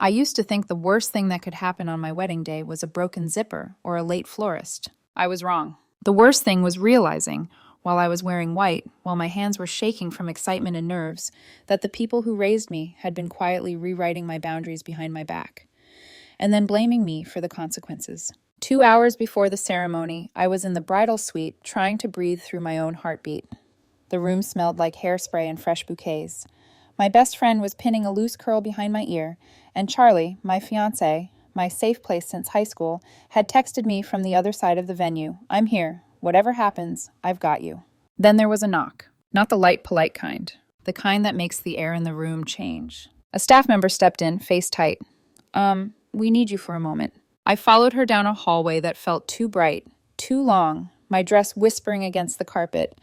I used to think the worst thing that could happen on my wedding day was a broken zipper or a late florist. I was wrong. The worst thing was realizing, while I was wearing white, while my hands were shaking from excitement and nerves, that the people who raised me had been quietly rewriting my boundaries behind my back, and then blaming me for the consequences. 2 hours before the ceremony, I was in the bridal suite trying to breathe through my own heartbeat. The room smelled like hairspray and fresh bouquets. My best friend was pinning a loose curl behind my ear, and Charlie, my fiancé, my safe place since high school, had texted me from the other side of the venue. "I'm here. Whatever happens, I've got you." Then there was a knock. Not the light, polite kind. The kind that makes the air in the room change. A staff member stepped in, face tight. We need you for a moment." I followed her down a hallway that felt too bright, too long, my dress whispering against the carpet.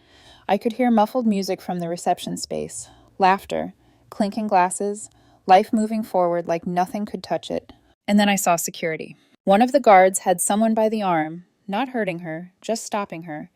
I could hear muffled music from the reception space, laughter, clinking glasses, life moving forward like nothing could touch it. And then I saw security. One of the guards had someone by the arm, not hurting her, just stopping her,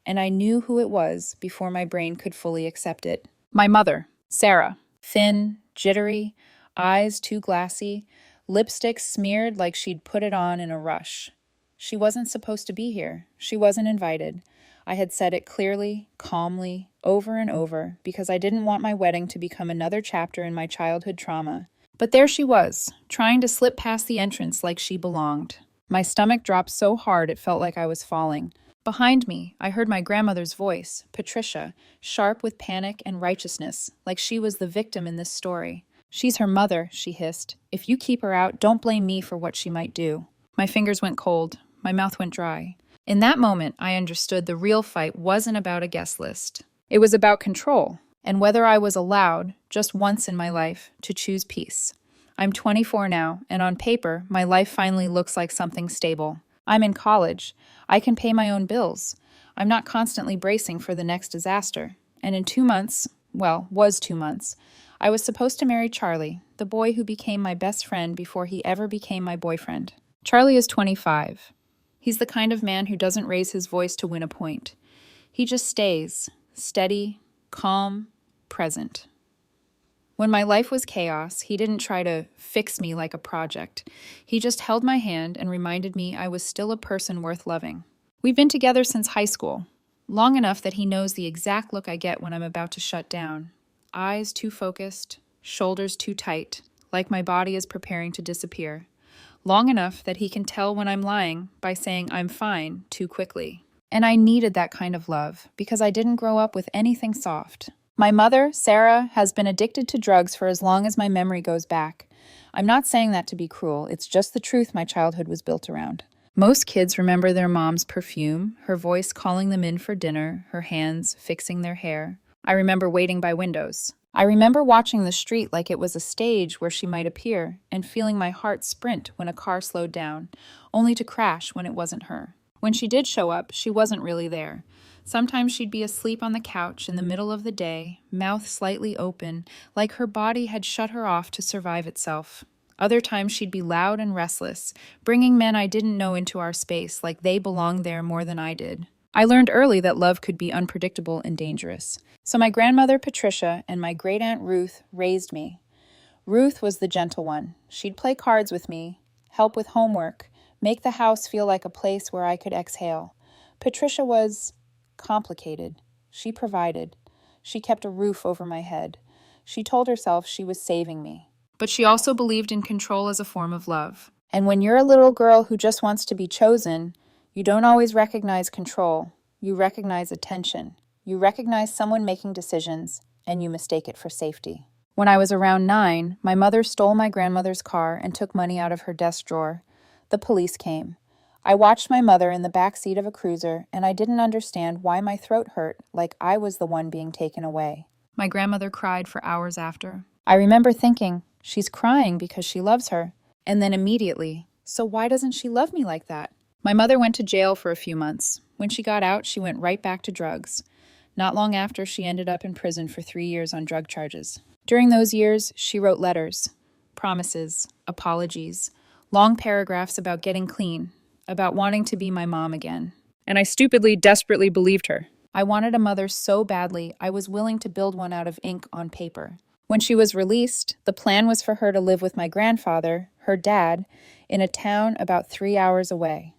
and I knew who it was before my brain could fully accept it. My mother, Sarah. Thin, jittery, eyes too glassy, lipstick smeared like she'd put it on in a rush. She wasn't supposed to be here. She wasn't invited. I had said it clearly, calmly, over and over, because I didn't want my wedding to become another chapter in my childhood trauma. But there she was, trying to slip past the entrance like she belonged. My stomach dropped so hard it felt like I was falling. Behind me, I heard my grandmother's voice, Patricia, sharp with panic and righteousness, like she was the victim in this story. "She's her mother," she hissed. "If you keep her out, don't blame me for what she might do." My fingers went cold. My mouth went dry. In that moment, I understood the real fight wasn't about a guest list. It was about control, and whether I was allowed, just once in my life, to choose peace. I'm 24 now, and on paper, my life finally looks like something stable. I'm in college. I can pay my own bills. I'm not constantly bracing for the next disaster. And in 2 months, was 2 months, I was supposed to marry Charlie, the boy who became my best friend before he ever became my boyfriend. Charlie is 25. He's the kind of man who doesn't raise his voice to win a point. He just stays, steady, calm, present. When my life was chaos, he didn't try to fix me like a project. He just held my hand and reminded me I was still a person worth loving. We've been together since high school, long enough that he knows the exact look I get when I'm about to shut down. Eyes too focused, shoulders too tight, like my body is preparing to disappear. Long enough that he can tell when I'm lying by saying I'm fine too quickly. And I needed that kind of love because I didn't grow up with anything soft. My mother, Sarah, has been addicted to drugs for as long as my memory goes back. I'm not saying that to be cruel, it's just the truth my childhood was built around. Most kids remember their mom's perfume, her voice calling them in for dinner, her hands fixing their hair. I remember waiting by windows. I remember watching the street like it was a stage where she might appear, and feeling my heart sprint when a car slowed down, only to crash when it wasn't her. When she did show up, she wasn't really there. Sometimes she'd be asleep on the couch in the middle of the day, mouth slightly open, like her body had shut her off to survive itself. Other times she'd be loud and restless, bringing men I didn't know into our space like they belonged there more than I did. I learned early that love could be unpredictable and dangerous. So my grandmother Patricia and my great-aunt Ruth raised me. Ruth was the gentle one. She'd play cards with me, help with homework, make the house feel like a place where I could exhale. Patricia was complicated. She provided. She kept a roof over my head. She told herself she was saving me. But she also believed in control as a form of love. And when you're a little girl who just wants to be chosen, you don't always recognize control. You recognize attention. You recognize someone making decisions, and you mistake it for safety. When I was around 9, my mother stole my grandmother's car and took money out of her desk drawer. The police came. I watched my mother in the back seat of a cruiser, and I didn't understand why my throat hurt like I was the one being taken away. My grandmother cried for hours after. I remember thinking, she's crying because she loves her. And then immediately, so why doesn't she love me like that? My mother went to jail for a few months. When she got out, she went right back to drugs. Not long after, she ended up in prison for 3 years on drug charges. During those years, she wrote letters, promises, apologies, long paragraphs about getting clean, about wanting to be my mom again. And I stupidly, desperately believed her. I wanted a mother so badly, I was willing to build one out of ink on paper. When she was released, the plan was for her to live with my grandfather, her dad, in a town about 3 hours away.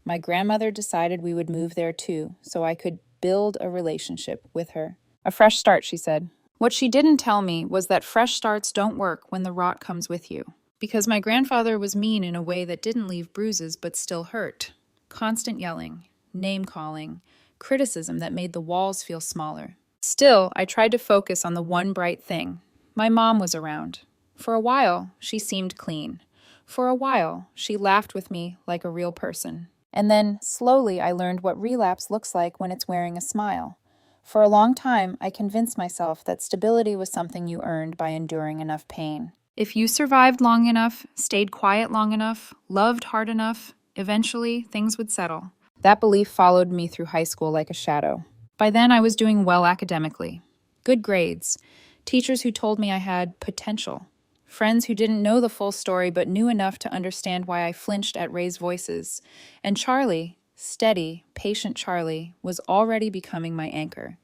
My grandmother decided we would move there too, so I could build a relationship with her. A fresh start, she said. What she didn't tell me was that fresh starts don't work when the rot comes with you. Because my grandfather was mean in a way that didn't leave bruises but still hurt. Constant yelling, name-calling, criticism that made the walls feel smaller. Still, I tried to focus on the one bright thing. My mom was around. For a while, she seemed clean. For a while, she laughed with me like a real person. And then, slowly, I learned what relapse looks like when it's wearing a smile. For a long time, I convinced myself that stability was something you earned by enduring enough pain. If you survived long enough, stayed quiet long enough, loved hard enough, eventually things would settle. That belief followed me through high school like a shadow. By then, I was doing well academically. Good grades. Teachers who told me I had potential. Friends who didn't know the full story but knew enough to understand why I flinched at raised voices. And Charlie, steady, patient Charlie, was already becoming my anchor.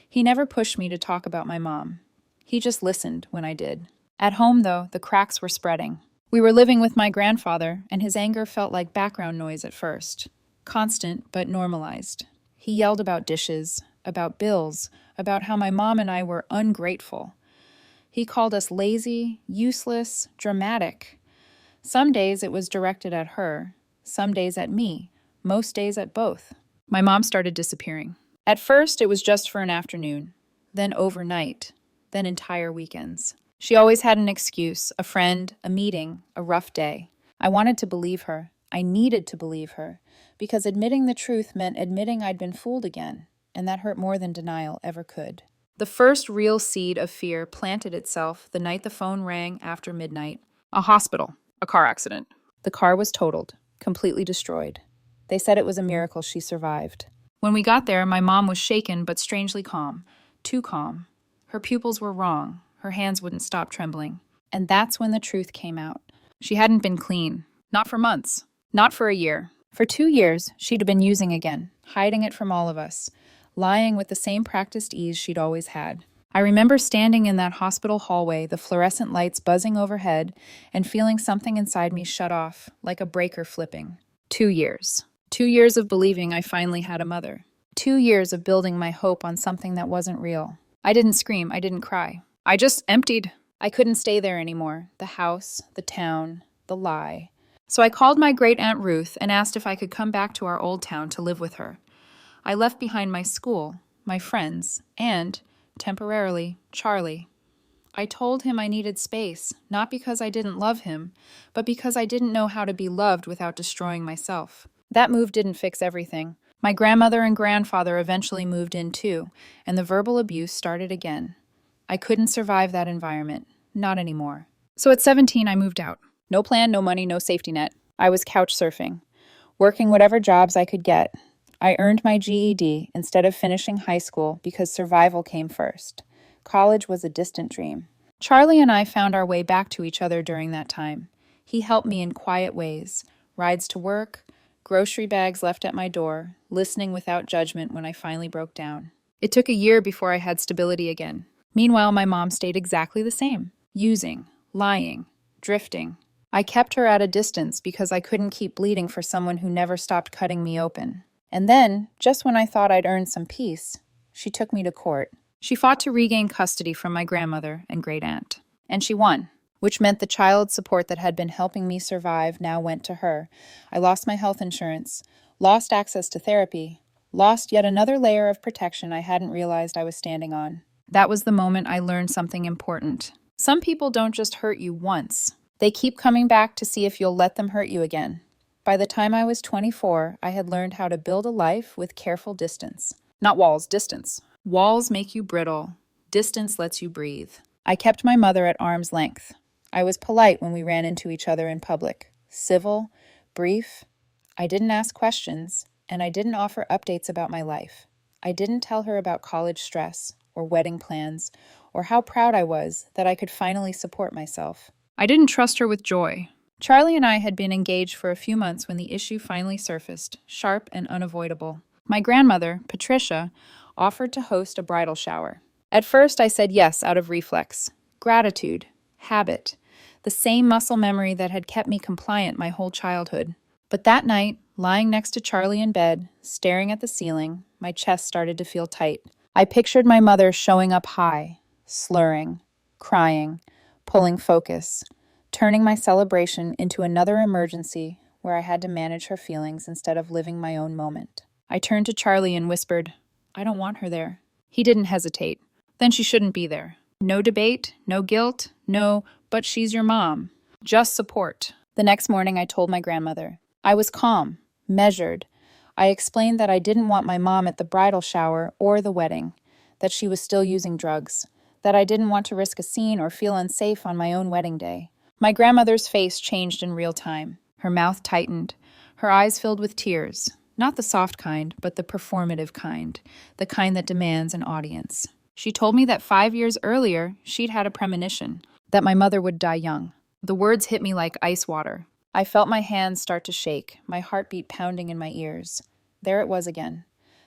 He never pushed me to talk about my mom. He just listened when I did. At home, though, the cracks were spreading. We were living with my grandfather, and his anger felt like background noise at first. Constant, but normalized. He yelled about dishes, about bills, about how my mom and I were ungrateful. He called us lazy, useless, dramatic. Some days it was directed at her, some days at me, most days at both. My mom started disappearing. At first, it was just for an afternoon, then overnight, then entire weekends. She always had an excuse, a friend, a meeting, a rough day. I wanted to believe her. I needed to believe her, because admitting the truth meant admitting I'd been fooled again, and that hurt more than denial ever could. The first real seed of fear planted itself the night the phone rang after midnight. A hospital. A car accident. The car was totaled, completely destroyed. They said it was a miracle she survived. When we got there, my mom was shaken but strangely calm. Too calm. Her pupils were wrong. Her hands wouldn't stop trembling. And that's when the truth came out. She hadn't been clean. Not for months. Not for a year. For 2 years, she'd been using again, hiding it from all of us, lying with the same practiced ease she'd always had. I remember standing in that hospital hallway, the fluorescent lights buzzing overhead, and feeling something inside me shut off, like a breaker flipping. 2 years. 2 years of believing I finally had a mother. 2 years of building my hope on something that wasn't real. I didn't scream. I didn't cry. I just emptied. I couldn't stay there anymore. The house, the town, the lie. So I called my great-aunt Ruth and asked if I could come back to our old town to live with her. I left behind my school, my friends, and, temporarily, Charlie. I told him I needed space, not because I didn't love him, but because I didn't know how to be loved without destroying myself. That move didn't fix everything. My grandmother and grandfather eventually moved in too, and the verbal abuse started again. I couldn't survive that environment. Not anymore. So at 17, I moved out. No plan, no money, no safety net. I was couch surfing, working whatever jobs I could get. I earned my GED instead of finishing high school because survival came first. College was a distant dream. Charlie and I found our way back to each other during that time. He helped me in quiet ways, rides to work, grocery bags left at my door, listening without judgment when I finally broke down. It took a year before I had stability again. Meanwhile, my mom stayed exactly the same, using, lying, drifting. I kept her at a distance because I couldn't keep bleeding for someone who never stopped cutting me open. And then, just when I thought I'd earned some peace, she took me to court. She fought to regain custody from my grandmother and great-aunt. And she won, which meant the child support that had been helping me survive now went to her. I lost my health insurance, lost access to therapy, lost yet another layer of protection I hadn't realized I was standing on. That was the moment I learned something important. Some people don't just hurt you once. They keep coming back to see if you'll let them hurt you again. By the time I was 24, I had learned how to build a life with careful distance. Not walls, distance. Walls make you brittle. Distance lets you breathe. I kept my mother at arm's length. I was polite when we ran into each other in public. Civil, brief. I didn't ask questions, and I didn't offer updates about my life. I didn't tell her about college stress, or wedding plans, or how proud I was that I could finally support myself. I didn't trust her with joy. Charlie and I had been engaged for a few months when the issue finally surfaced, sharp and unavoidable. My grandmother, Patricia, offered to host a bridal shower. At first, I said yes out of reflex. Gratitude. Habit. The same muscle memory that had kept me compliant my whole childhood. But that night, lying next to Charlie in bed, staring at the ceiling, my chest started to feel tight. I pictured my mother showing up high, slurring, crying, pulling focus, turning my celebration into another emergency where I had to manage her feelings instead of living my own moment. I turned to Charlie and whispered, "I don't want her there." He didn't hesitate. "Then she shouldn't be there. No debate, no guilt, no, but she's your mom. Just support." The next morning, I told my grandmother. I was calm, measured. I explained that I didn't want my mom at the bridal shower or the wedding, that she was still using drugs, that I didn't want to risk a scene or feel unsafe on my own wedding day. My grandmother's face changed in real time. Her mouth tightened, her eyes filled with tears, not the soft kind, but the performative kind, the kind that demands an audience. She told me that 5 years earlier, she'd had a premonition, that my mother would die young. The words hit me like ice water. I felt my hands start to shake, my heartbeat pounding in my ears. There it was again.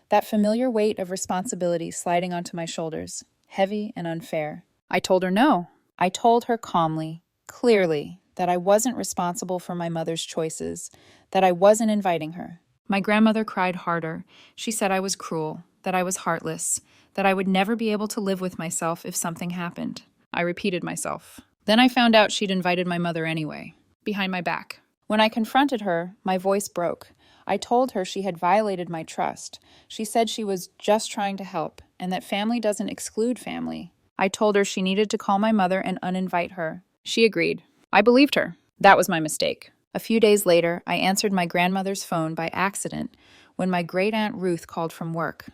That familiar weight of responsibility sliding onto my shoulders, heavy and unfair. I told her no. I told her calmly, clearly, that I wasn't responsible for my mother's choices, that I wasn't inviting her. My grandmother cried harder. She said I was cruel, that I was heartless, that I would never be able to live with myself if something happened. I repeated myself. Then I found out she'd invited my mother anyway, behind my back. When I confronted her, my voice broke. I told her she had violated my trust. She said she was just trying to help, and that family doesn't exclude family. I told her she needed to call my mother and uninvite her. She agreed. I believed her. That was my mistake. A few days later, I answered my grandmother's phone by accident when my great-aunt Ruth called from work.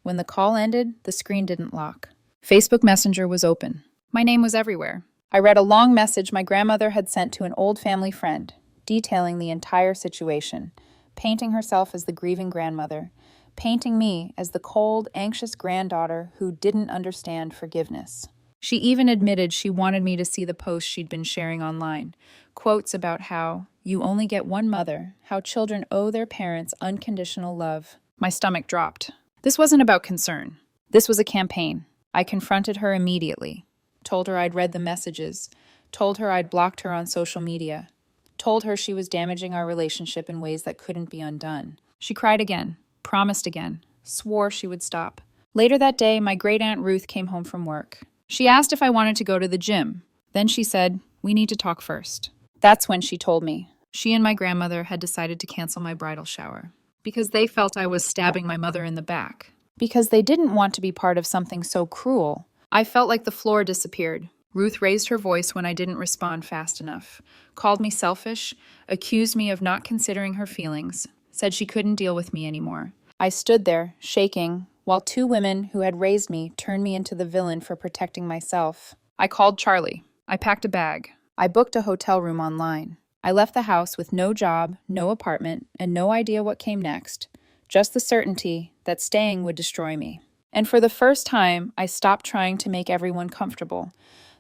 When the call ended, the screen didn't lock. Facebook Messenger was open. My name was everywhere. I read a long message my grandmother had sent to an old family friend, detailing the entire situation, painting herself as the grieving grandmother, painting me as the cold, anxious granddaughter who didn't understand forgiveness. She even admitted she wanted me to see the posts she'd been sharing online, quotes about how you only get one mother, how children owe their parents unconditional love. My stomach dropped. This wasn't about concern. This was a campaign. I confronted her immediately, told her I'd read the messages, told her I'd blocked her on social media, told her she was damaging our relationship in ways that couldn't be undone. She cried again, promised again, swore she would stop. Later that day, my great-aunt Ruth came home from work. She asked if I wanted to go to the gym. Then she said, "We need to talk first." That's when she told me. She and my grandmother had decided to cancel my bridal shower because they felt I was stabbing my mother in the back. Because they didn't want to be part of something so cruel. I felt like the floor disappeared. Ruth raised her voice when I didn't respond fast enough, called me selfish, accused me of not considering her feelings, said she couldn't deal with me anymore. I stood there, shaking, while two women who had raised me turned me into the villain for protecting myself. I called Charlie. I packed a bag. I booked a hotel room online. I left the house with no job, no apartment, and no idea what came next, just the certainty that staying would destroy me. And for the first time, I stopped trying to make everyone comfortable.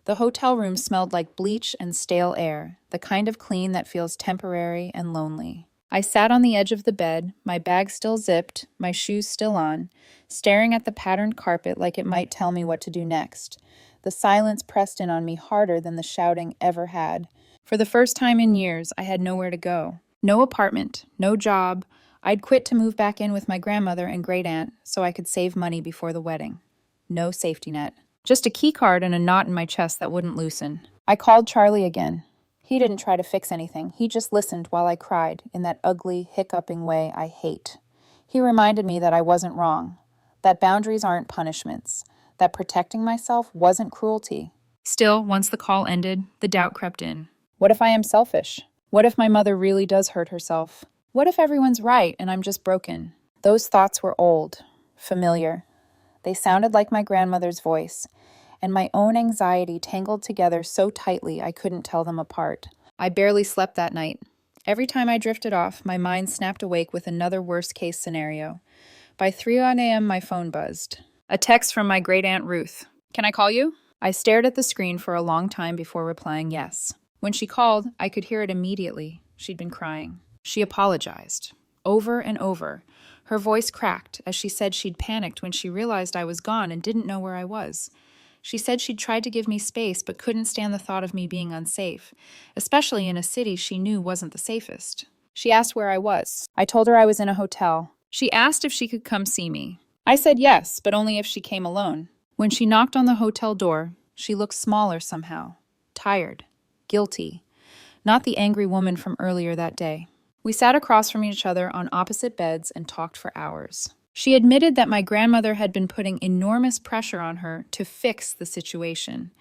The hotel room smelled like bleach and stale air, the kind of clean that feels temporary and lonely. I sat on the edge of the bed, my bag still zipped, my shoes still on, staring at the patterned carpet like it might tell me what to do next. The silence pressed in on me harder than the shouting ever had. For the first time in years, I had nowhere to go. No apartment, no job. I'd quit to move back in with my grandmother and great-aunt so I could save money before the wedding. No safety net. Just a key card and a knot in my chest that wouldn't loosen. I called Charlie again. He didn't try to fix anything. He just listened while I cried in that ugly, hiccuping way I hate. He reminded me that I wasn't wrong, that boundaries aren't punishments, that protecting myself wasn't cruelty. Still, once the call ended, the doubt crept in. What if I am selfish? What if my mother really does hurt herself? What if everyone's right and I'm just broken? Those thoughts were old, familiar. They sounded like my grandmother's voice, and my own anxiety tangled together so tightly I couldn't tell them apart. I barely slept that night. Every time I drifted off, my mind snapped awake with another worst-case scenario. By 3 a.m., my phone buzzed. A text from my great-aunt Ruth. "Can I call you?" I stared at the screen for a long time before replying yes. When she called, I could hear it immediately. She'd been crying. She apologized. Over and over. Her voice cracked as she said she'd panicked when she realized I was gone and didn't know where I was. She said she'd tried to give me space but couldn't stand the thought of me being unsafe, especially in a city she knew wasn't the safest. She asked where I was. I told her I was in a hotel. She asked if she could come see me. I said yes, but only if she came alone. When she knocked on the hotel door, she looked smaller somehow. Tired. Guilty. Not the angry woman from earlier that day. We sat across from each other on opposite beds and talked for hours. She admitted that my grandmother had been putting enormous pressure on her to fix the situation,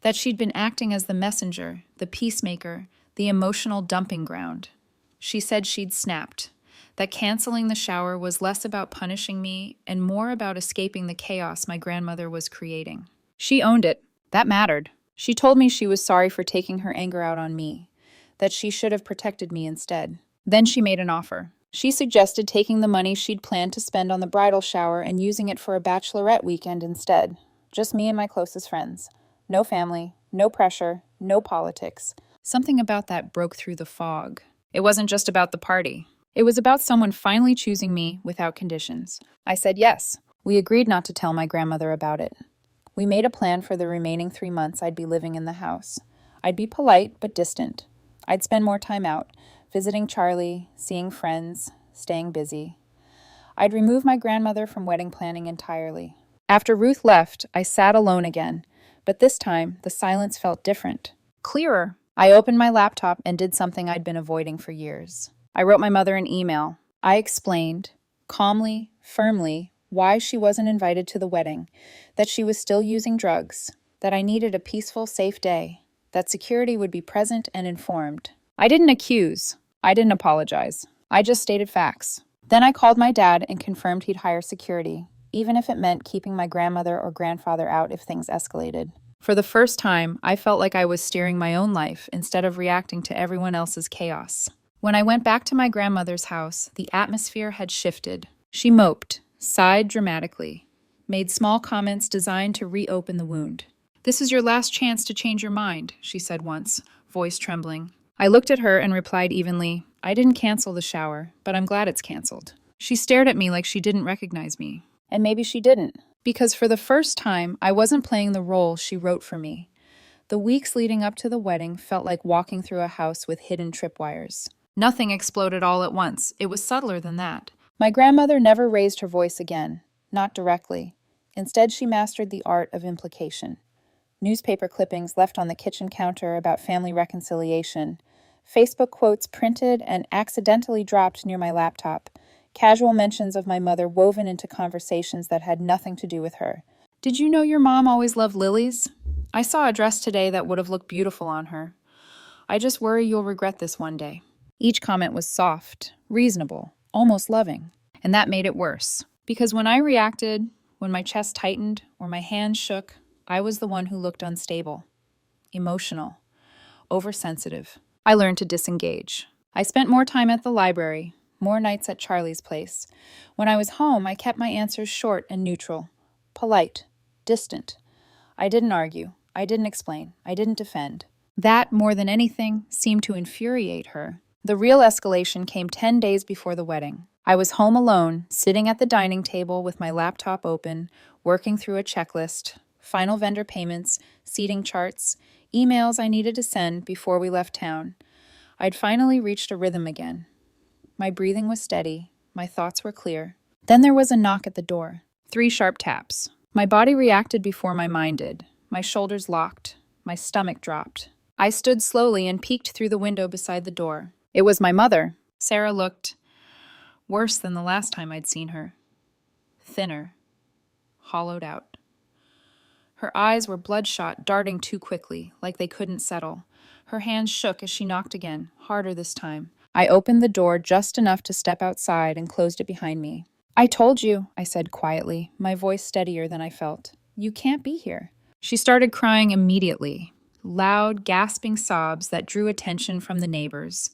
that she'd been acting as the messenger, the peacemaker, the emotional dumping ground. She said she'd snapped, that canceling the shower was less about punishing me and more about escaping the chaos my grandmother was creating. She owned it. That mattered. She told me she was sorry for taking her anger out on me, that she should have protected me instead. Then she made an offer. She suggested taking the money she'd planned to spend on the bridal shower and using it for a bachelorette weekend instead. Just me and my closest friends. No family, no pressure, no politics. Something about that broke through the fog. It wasn't just about the party. It was about someone finally choosing me without conditions. I said yes. We agreed not to tell my grandmother about it. We made a plan for the remaining 3 months I'd be living in the house. I'd be polite but distant. I'd spend more time out, visiting Charlie, seeing friends, staying busy. I'd remove my grandmother from wedding planning entirely. After Ruth left, I sat alone again, but this time the silence felt different. Clearer. I opened my laptop and did something I'd been avoiding for years. I wrote my mother an email. I explained, calmly, firmly, why she wasn't invited to the wedding, that she was still using drugs, that I needed a peaceful, safe day, that security would be present and informed. I didn't accuse. I didn't apologize. I just stated facts. Then I called my dad and confirmed he'd hire security, even if it meant keeping my grandmother or grandfather out if things escalated. For the first time, I felt like I was steering my own life instead of reacting to everyone else's chaos. When I went back to my grandmother's house, the atmosphere had shifted. She moped, sighed dramatically, made small comments designed to reopen the wound. "This is your last chance to change your mind," she said once, voice trembling. I looked at her and replied evenly, "I didn't cancel the shower, but I'm glad it's canceled." She stared at me like she didn't recognize me. And maybe she didn't, because for the first time, I wasn't playing the role she wrote for me. The weeks leading up to the wedding felt like walking through a house with hidden tripwires. Nothing exploded all at once. It was subtler than that. My grandmother never raised her voice again, not directly. Instead, she mastered the art of implication. Newspaper clippings left on the kitchen counter about family reconciliation, Facebook quotes printed and accidentally dropped near my laptop, casual mentions of my mother woven into conversations that had nothing to do with her. "Did you know your mom always loved lilies? I saw a dress today that would have looked beautiful on her. I just worry you'll regret this one day." Each comment was soft, reasonable, almost loving. And that made it worse. Because when I reacted, when my chest tightened or my hands shook, I was the one who looked unstable, emotional, oversensitive. I learned to disengage. I spent more time at the library, more nights at Charlie's place. When I was home, I kept my answers short and neutral, polite, distant. I didn't argue. I didn't explain. I didn't defend. That, more than anything, seemed to infuriate her. The real escalation came 10 days before the wedding. I was home alone, sitting at the dining table with my laptop open, working through a checklist, final vendor payments, seating charts, emails I needed to send before we left town. I'd finally reached a rhythm again. My breathing was steady. My thoughts were clear. Then there was a knock at the door. 3 sharp taps. My body reacted before my mind did. My shoulders locked. My stomach dropped. I stood slowly and peeked through the window beside the door. It was my mother. Sarah looked worse than the last time I'd seen her. Thinner. Hollowed out. Her eyes were bloodshot, darting too quickly, like they couldn't settle. Her hands shook as she knocked again, harder this time. I opened the door just enough to step outside and closed it behind me. "I told you," I said quietly, my voice steadier than I felt. "You can't be here." She started crying immediately, loud, gasping sobs that drew attention from the neighbors.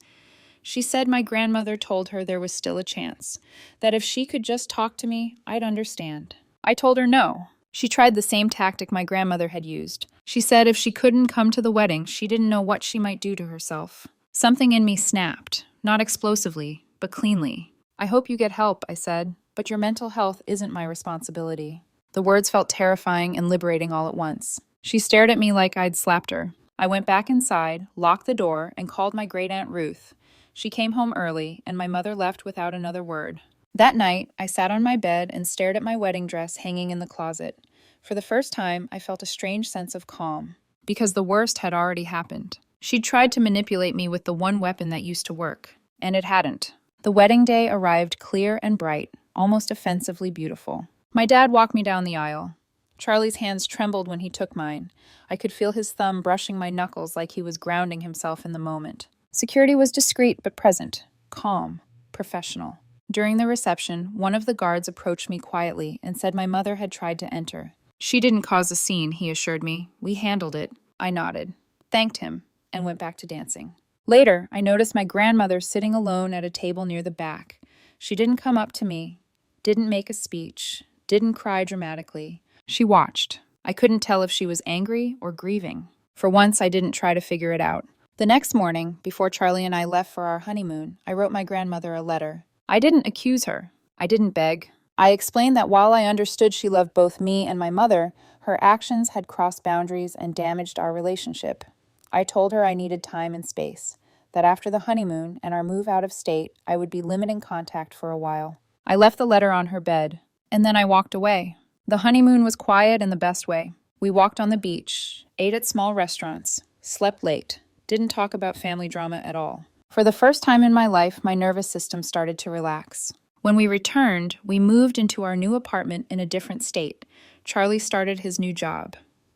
She said my grandmother told her there was still a chance, that if she could just talk to me, I'd understand. I told her no. She tried the same tactic my grandmother had used. She said if she couldn't come to the wedding, she didn't know what she might do to herself. Something in me snapped, not explosively, but cleanly. "I hope you get help," I said, "but your mental health isn't my responsibility." The words felt terrifying and liberating all at once. She stared at me like I'd slapped her. I went back inside, locked the door, and called my great aunt Ruth. She came home early, and my mother left without another word. That night, I sat on my bed and stared at my wedding dress hanging in the closet. For the first time, I felt a strange sense of calm, because the worst had already happened. She'd tried to manipulate me with the one weapon that used to work, and it hadn't. The wedding day arrived clear and bright, almost offensively beautiful. My dad walked me down the aisle. Charlie's hands trembled when he took mine. I could feel his thumb brushing my knuckles like he was grounding himself in the moment. Security was discreet but present, calm, professional. During the reception, one of the guards approached me quietly and said my mother had tried to enter. She didn't cause a scene, he assured me. We handled it. I nodded, thanked him, and went back to dancing. Later, I noticed my grandmother sitting alone at a table near the back. She didn't come up to me, didn't make a speech, didn't cry dramatically. She watched. I couldn't tell if she was angry or grieving. For once, I didn't try to figure it out. The next morning, before Charlie and I left for our honeymoon, I wrote my grandmother a letter. I didn't accuse her. I didn't beg. I explained that while I understood she loved both me and my mother, her actions had crossed boundaries and damaged our relationship. I told her I needed time and space, that after the honeymoon and our move out of state, I would be limiting contact for a while. I left the letter on her bed, and then I walked away. The honeymoon was quiet in the best way. We walked on the beach, ate at small restaurants, slept late, didn't talk about family drama at all. For the first time in my life, my nervous system started to relax. When we returned, we moved into our new apartment in a different state. Charlie started his new job.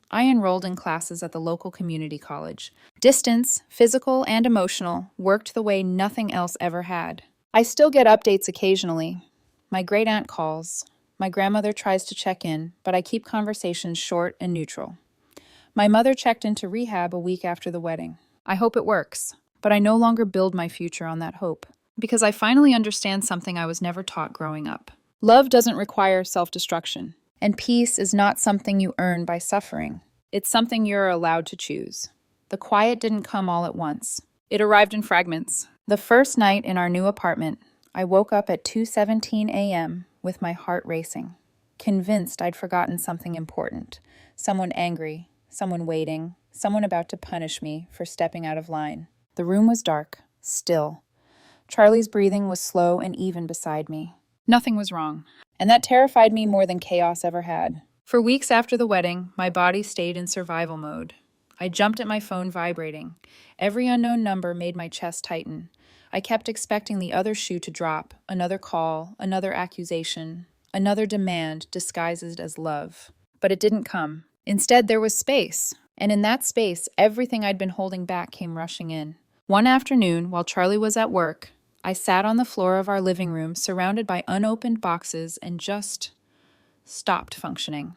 I enrolled in classes at the local community college. Distance, physical and emotional, worked the way nothing else ever had. I still get updates occasionally. My great aunt calls. My grandmother tries to check in, but I keep conversations short and neutral. My mother checked into rehab a week after the wedding. I hope it works, but I no longer build my future on that hope, because I finally understand something I was never taught growing up. Love doesn't require self-destruction, and peace is not something you earn by suffering. It's something you're allowed to choose. The quiet didn't come all at once. It arrived in fragments. The first night in our new apartment, I woke up at 2:17 a.m. with my heart racing, convinced I'd forgotten something important. Someone angry, someone waiting, someone about to punish me for stepping out of line. The room was dark, still. Charlie's breathing was slow and even beside me. Nothing was wrong, and that terrified me more than chaos ever had. For weeks after the wedding, my body stayed in survival mode. I jumped at my phone vibrating. Every unknown number made my chest tighten. I kept expecting the other shoe to drop, another call, another accusation, another demand disguised as love. But it didn't come. Instead, there was space, and in that space, everything I'd been holding back came rushing in. One afternoon, while Charlie was at work, I sat on the floor of our living room, surrounded by unopened boxes, and just stopped functioning.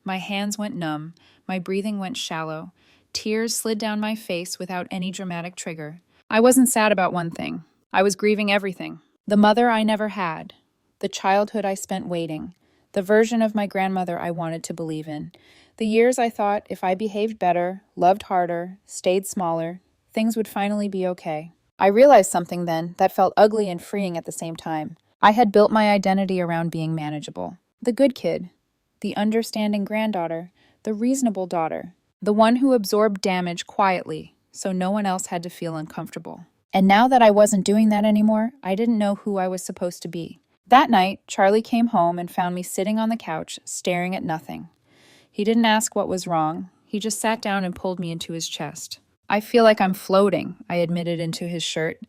My hands went numb, my breathing went shallow, tears slid down my face without any dramatic trigger. I wasn't sad about one thing. I was grieving everything. The mother I never had, the childhood I spent waiting, the version of my grandmother I wanted to believe in, the years I thought if I behaved better, loved harder, stayed smaller, things would finally be okay. I realized something then that felt ugly and freeing at the same time. I had built my identity around being manageable. The good kid, the understanding granddaughter, the reasonable daughter, the one who absorbed damage quietly so no one else had to feel uncomfortable. And now that I wasn't doing that anymore, I didn't know who I was supposed to be. That night, Charlie came home and found me sitting on the couch, staring at nothing. He didn't ask what was wrong. He just sat down and pulled me into his chest. I feel like I'm floating, I admitted into his shirt.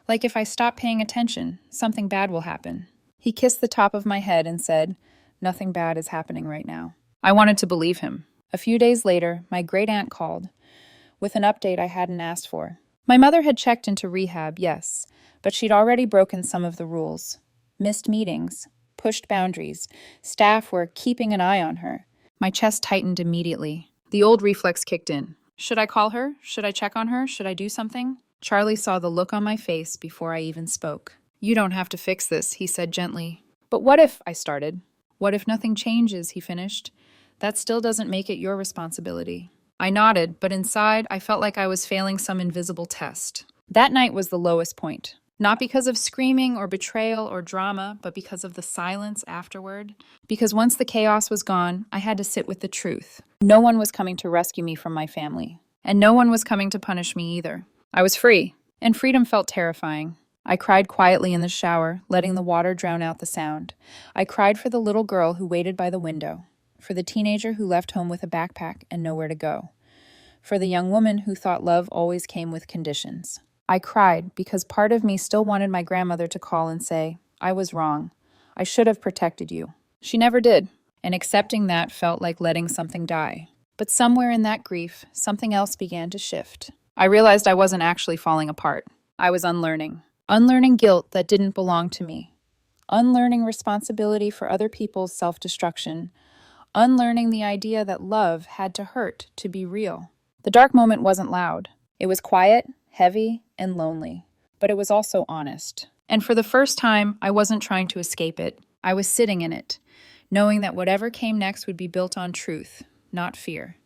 Like if I stop paying attention, something bad will happen. He kissed the top of my head and said, "Nothing bad is happening right now." I wanted to believe him. A few days later, my great aunt called, with an update I hadn't asked for. My mother had checked into rehab, yes, but she'd already broken some of the rules. Missed meetings, pushed boundaries. Staff were keeping an eye on her. My chest tightened immediately. The old reflex kicked in. Should I call her? Should I check on her? Should I do something? Charlie saw the look on my face before I even spoke. "You don't have to fix this," he said gently. "But what if," I started. "What if nothing changes," he finished. "That still doesn't make it your responsibility." I nodded, but inside I felt like I was failing some invisible test. That night was the lowest point. Not because of screaming or betrayal or drama, but because of the silence afterward. Because once the chaos was gone, I had to sit with the truth. No one was coming to rescue me from my family. And no one was coming to punish me either. I was free, and freedom felt terrifying. I cried quietly in the shower, letting the water drown out the sound. I cried for the little girl who waited by the window, for the teenager who left home with a backpack and nowhere to go, for the young woman who thought love always came with conditions. I cried because part of me still wanted my grandmother to call and say, "I was wrong. I should have protected you." She never did, and accepting that felt like letting something die. But somewhere in that grief, something else began to shift. I realized I wasn't actually falling apart. I was unlearning. Unlearning guilt that didn't belong to me. Unlearning responsibility for other people's self-destruction. Unlearning the idea that love had to hurt to be real. The dark moment wasn't loud. It was quiet, heavy, and lonely. But it was also honest. And for the first time, I wasn't trying to escape it. I was sitting in it, knowing that whatever came next would be built on truth, not fear.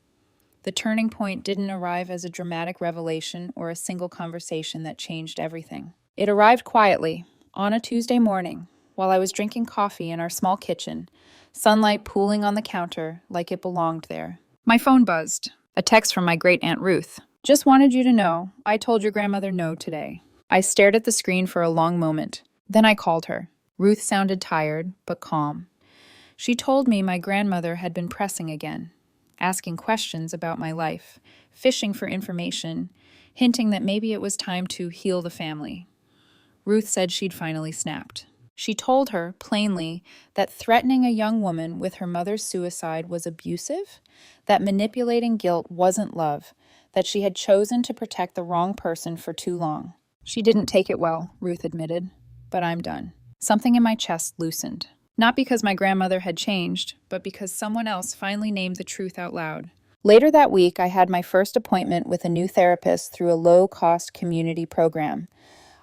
The turning point didn't arrive as a dramatic revelation or a single conversation that changed everything. It arrived quietly, on a Tuesday morning, while I was drinking coffee in our small kitchen, sunlight pooling on the counter like it belonged there. My phone buzzed. A text from my great-aunt Ruth. "Just wanted you to know, I told your grandmother no today." I stared at the screen for a long moment. Then I called her. Ruth sounded tired, but calm. She told me my grandmother had been pressing again, asking questions about my life, fishing for information, hinting that maybe it was time to heal the family. Ruth said she'd finally snapped. She told her, plainly, that threatening a young woman with her mother's suicide was abusive, that manipulating guilt wasn't love, that she had chosen to protect the wrong person for too long. She didn't take it well, Ruth admitted, but I'm done. Something in my chest loosened. Not because my grandmother had changed, but because someone else finally named the truth out loud. Later that week, I had my first appointment with a new therapist through a low-cost community program.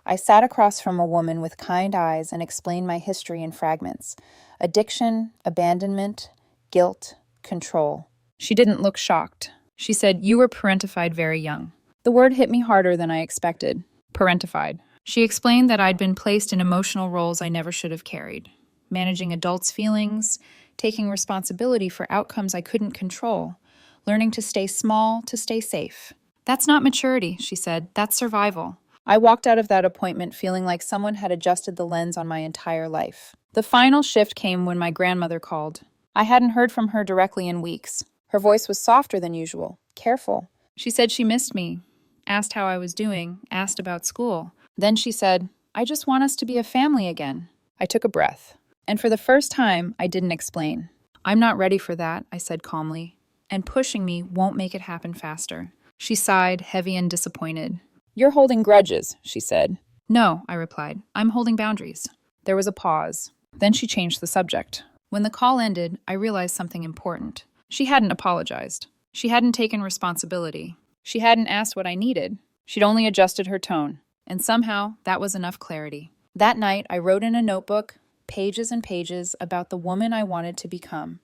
I sat across from a woman with kind eyes and explained my history in fragments. Addiction, abandonment, guilt, control. She didn't look shocked. She said, "You were parentified very young." The word hit me harder than I expected. Parentified. She explained that I'd been placed in emotional roles I never should have carried. Managing adults' feelings, taking responsibility for outcomes I couldn't control, learning to stay small to stay safe. "That's not maturity," she said. "That's survival." I walked out of that appointment feeling like someone had adjusted the lens on my entire life. The final shift came when my grandmother called. I hadn't heard from her directly in weeks. Her voice was softer than usual, careful. She said she missed me, asked how I was doing, asked about school. Then she said, "I just want us to be a family again." I took a breath. And for the first time, I didn't explain. "I'm not ready for that," I said calmly. "And pushing me won't make it happen faster." She sighed, heavy and disappointed. "You're holding grudges," she said. "No," I replied. "I'm holding boundaries." There was a pause. Then she changed the subject. When the call ended, I realized something important. She hadn't apologized. She hadn't taken responsibility. She hadn't asked what I needed. She'd only adjusted her tone. And somehow, that was enough clarity. That night, I wrote in a notebook, pages and pages, about the woman I wanted to become.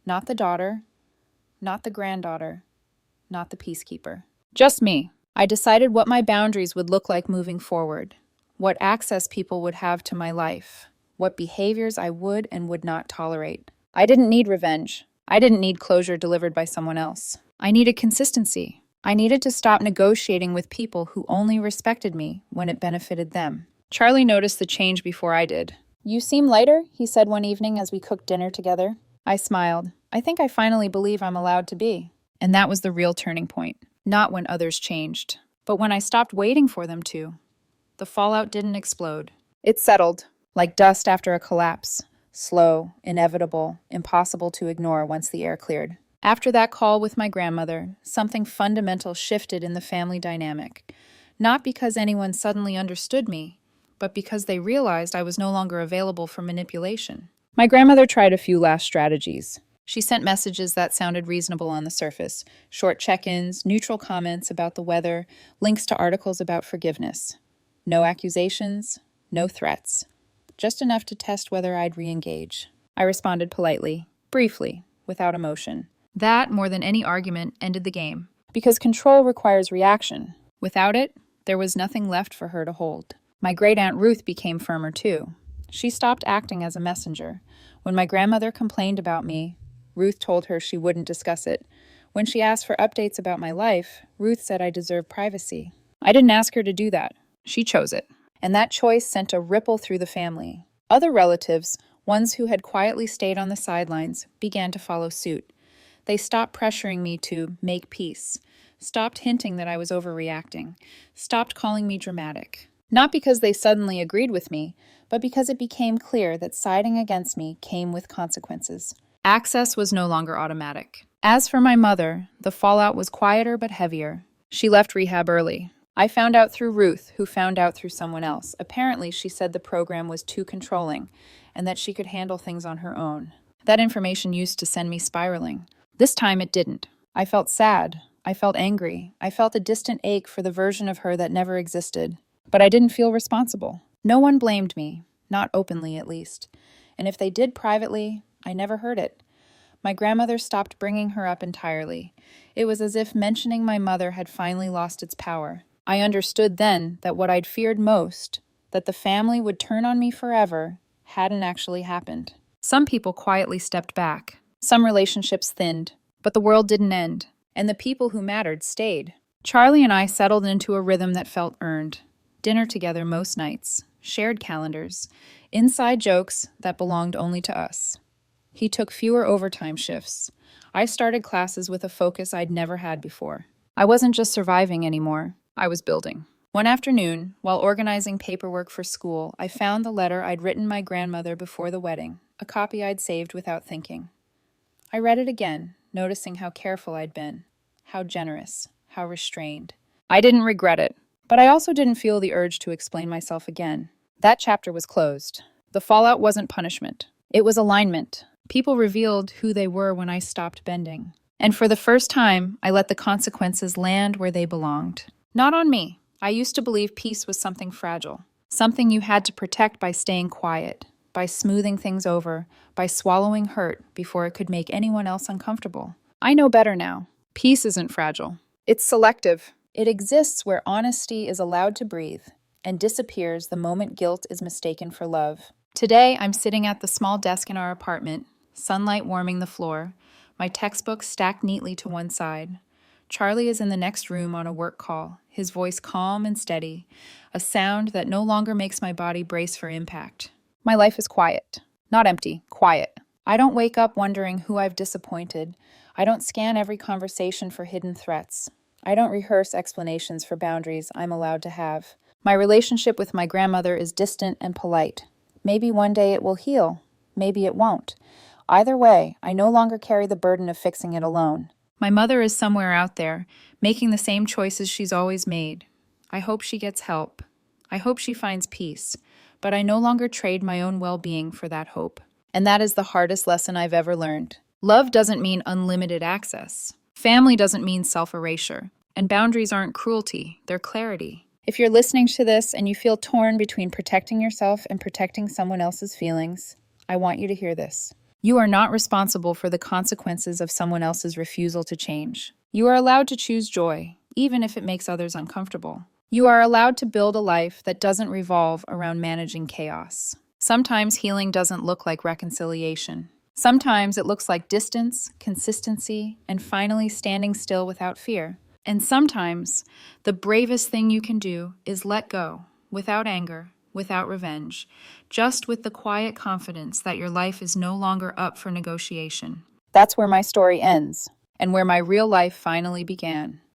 Not the daughter, not the granddaughter, not the peacekeeper. Just me. I decided what my boundaries would look like moving forward, what access people would have to my life, what behaviors I would and would not tolerate. I didn't need revenge. I didn't need closure delivered by someone else. I needed consistency. I needed to stop negotiating with people who only respected me when it benefited them. Charlie noticed the change before I did. "You seem lighter," he said one evening as we cooked dinner together. I smiled. "I think I finally believe I'm allowed to be." And that was the real turning point. Not when others changed, but when I stopped waiting for them to. The fallout didn't explode. It settled, like dust after a collapse. Slow, inevitable, impossible to ignore once the air cleared. After that call with my grandmother, something fundamental shifted in the family dynamic. Not because anyone suddenly understood me, but because they realized I was no longer available for manipulation. My grandmother tried a few last strategies. She sent messages that sounded reasonable on the surface, short check-ins, neutral comments about the weather, links to articles about forgiveness. No accusations, no threats. Just enough to test whether I'd re-engage. I responded politely, briefly, without emotion. That, more than any argument, ended the game. Because control requires reaction. Without it, there was nothing left for her to hold. My great aunt Ruth became firmer too. She stopped acting as a messenger. When my grandmother complained about me, Ruth told her she wouldn't discuss it. When she asked for updates about my life, Ruth said I deserved privacy. I didn't ask her to do that. She chose it. And that choice sent a ripple through the family. Other relatives, ones who had quietly stayed on the sidelines, began to follow suit. They stopped pressuring me to make peace, stopped hinting that I was overreacting, stopped calling me dramatic. Not because they suddenly agreed with me, but because it became clear that siding against me came with consequences. Access was no longer automatic. As for my mother, the fallout was quieter but heavier. She left rehab early. I found out through Ruth, who found out through someone else. Apparently, she said the program was too controlling and that she could handle things on her own. That information used to send me spiraling. This time it didn't. I felt sad. I felt angry. I felt a distant ache for the version of her that never existed. But I didn't feel responsible. No one blamed me, not openly at least. And if they did privately, I never heard it. My grandmother stopped bringing her up entirely. It was as if mentioning my mother had finally lost its power. I understood then that what I'd feared most, that the family would turn on me forever, hadn't actually happened. Some people quietly stepped back. Some relationships thinned. But the world didn't end. And the people who mattered stayed. Charlie and I settled into a rhythm that felt earned. Dinner together most nights, shared calendars, inside jokes that belonged only to us. He took fewer overtime shifts. I started classes with a focus I'd never had before. I wasn't just surviving anymore, I was building. One afternoon, while organizing paperwork for school, I found the letter I'd written my grandmother before the wedding, a copy I'd saved without thinking. I read it again, noticing how careful I'd been, how generous, how restrained. I didn't regret it. But I also didn't feel the urge to explain myself again. That chapter was closed. The fallout wasn't punishment. It was alignment. People revealed who they were when I stopped bending. And for the first time, I let the consequences land where they belonged. Not on me. I used to believe peace was something fragile, something you had to protect by staying quiet, by smoothing things over, by swallowing hurt before it could make anyone else uncomfortable. I know better now. Peace isn't fragile. It's selective. It exists where honesty is allowed to breathe and disappears the moment guilt is mistaken for love. Today, I'm sitting at the small desk in our apartment, sunlight warming the floor, my textbooks stacked neatly to one side. Charlie is in the next room on a work call, his voice calm and steady, a sound that no longer makes my body brace for impact. My life is quiet. Not empty, quiet. I don't wake up wondering who I've disappointed. I don't scan every conversation for hidden threats. I don't rehearse explanations for boundaries I'm allowed to have. My relationship with my grandmother is distant and polite. Maybe one day it will heal. Maybe it won't. Either way, I no longer carry the burden of fixing it alone. My mother is somewhere out there, making the same choices she's always made. I hope she gets help. I hope she finds peace. But I no longer trade my own well-being for that hope. And that is the hardest lesson I've ever learned. Love doesn't mean unlimited access. Family doesn't mean self-erasure. And boundaries aren't cruelty, they're clarity. If you're listening to this and you feel torn between protecting yourself and protecting someone else's feelings, I want you to hear this. You are not responsible for the consequences of someone else's refusal to change. You are allowed to choose joy, even if it makes others uncomfortable. You are allowed to build a life that doesn't revolve around managing chaos. Sometimes healing doesn't look like reconciliation. Sometimes it looks like distance, consistency, and finally standing still without fear. And sometimes the bravest thing you can do is let go, without anger, without revenge, just with the quiet confidence that your life is no longer up for negotiation. That's where my story ends, and where my real life finally began.